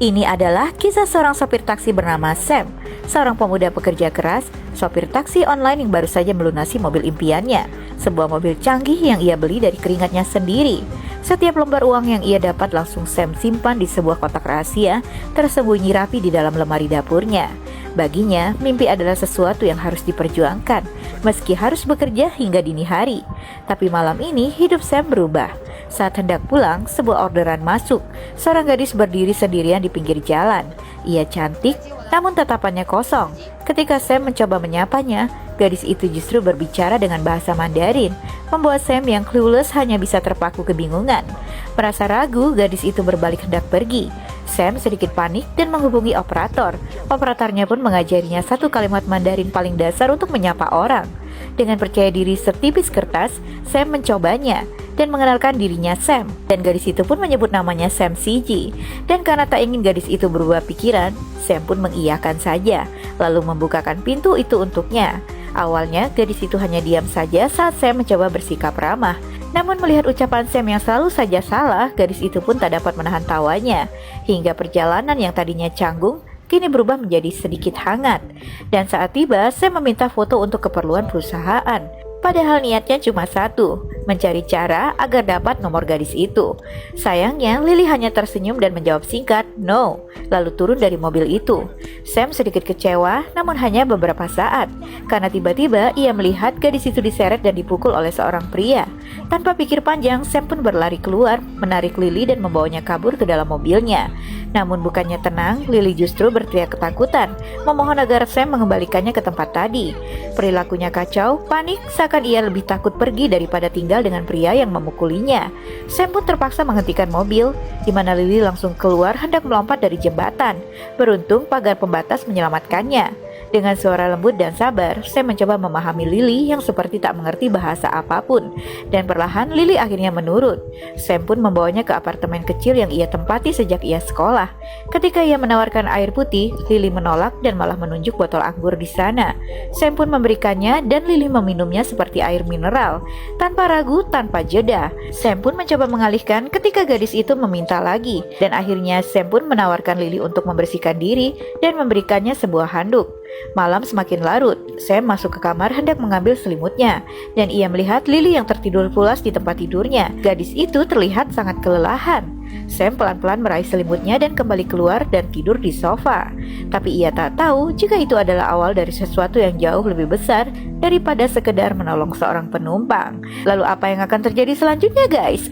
Ini adalah kisah seorang sopir taksi bernama Sam, seorang pemuda pekerja keras, sopir taksi online yang baru saja melunasi mobil impiannya, sebuah mobil canggih yang ia beli dari keringatnya sendiri. Setiap lembar uang yang ia dapat langsung Sam simpan di sebuah kotak rahasia, tersembunyi rapi di dalam lemari dapurnya. Baginya, mimpi adalah sesuatu yang harus diperjuangkan, meski harus bekerja hingga dini hari. Tapi malam ini, hidup Sam berubah. Saat hendak pulang, sebuah orderan masuk. Seorang gadis berdiri sendirian di pinggir jalan. Ia cantik, namun tatapannya kosong. Ketika Sam mencoba menyapanya, gadis itu justru berbicara dengan bahasa Mandarin, membuat Sam yang clueless hanya bisa terpaku kebingungan. Merasa ragu, gadis itu berbalik hendak pergi. Sam sedikit panik dan menghubungi operator. Operatornya pun mengajarinya satu kalimat Mandarin paling dasar untuk menyapa orang. Dengan percaya diri setipis kertas, Sam mencobanya dan mengenalkan dirinya Sam. Dan gadis itu pun menyebut namanya Sam CG. Dan karena tak ingin gadis itu berubah pikiran, Sam pun mengiyakan saja, lalu membukakan pintu itu untuknya. Awalnya, gadis itu hanya diam saja saat Sam mencoba bersikap ramah. Namun melihat ucapan Sam yang selalu saja salah, gadis itu pun tak dapat menahan tawanya. Hingga perjalanan yang tadinya canggung, kini berubah menjadi sedikit hangat. Dan saat tiba, Sam meminta foto untuk keperluan perusahaan. Padahal niatnya cuma satu, mencari cara agar dapat nomor gadis itu. Sayangnya, Lily hanya tersenyum dan menjawab singkat, "No," lalu turun dari mobil itu. Sam sedikit kecewa, namun hanya beberapa saat, karena tiba-tiba ia melihat gadis itu diseret dan dipukul oleh seorang pria. Tanpa pikir panjang, Sam pun berlari keluar, menarik Lily dan membawanya kabur ke dalam mobilnya. Namun bukannya tenang, Lily justru berteriak ketakutan, memohon agar Sam mengembalikannya ke tempat tadi. Perilakunya kacau, panik, seakan ia lebih takut pergi daripada tinggal dengan pria yang memukulinya. Sam pun terpaksa menghentikan mobil, di mana Lily langsung keluar hendak melompat dari jembatan. Beruntung pagar pembatas menyelamatkannya. Dengan suara lembut dan sabar, Sam mencoba memahami Lily yang seperti tak mengerti bahasa apapun. Dan perlahan Lily akhirnya menurut. Sam pun membawanya ke apartemen kecil yang ia tempati sejak ia sekolah. Ketika ia menawarkan air putih, Lily menolak dan malah menunjuk botol anggur di sana. Sam pun memberikannya dan Lily meminumnya seperti air mineral. Tanpa ragu, tanpa jeda. Sam pun mencoba mengalihkan ketika gadis itu meminta lagi. Dan akhirnya Sam pun menawarkan Lily untuk membersihkan diri dan memberikannya sebuah handuk. Malam semakin larut, Sam masuk ke kamar hendak mengambil selimutnya. Dan ia melihat Lily yang tertidur pulas di tempat tidurnya. Gadis itu terlihat sangat kelelahan. Sam pelan-pelan meraih selimutnya dan kembali keluar dan tidur di sofa. Tapi ia tak tahu jika itu adalah awal dari sesuatu yang jauh lebih besar daripada sekedar menolong seorang penumpang. Lalu apa yang akan terjadi selanjutnya, guys?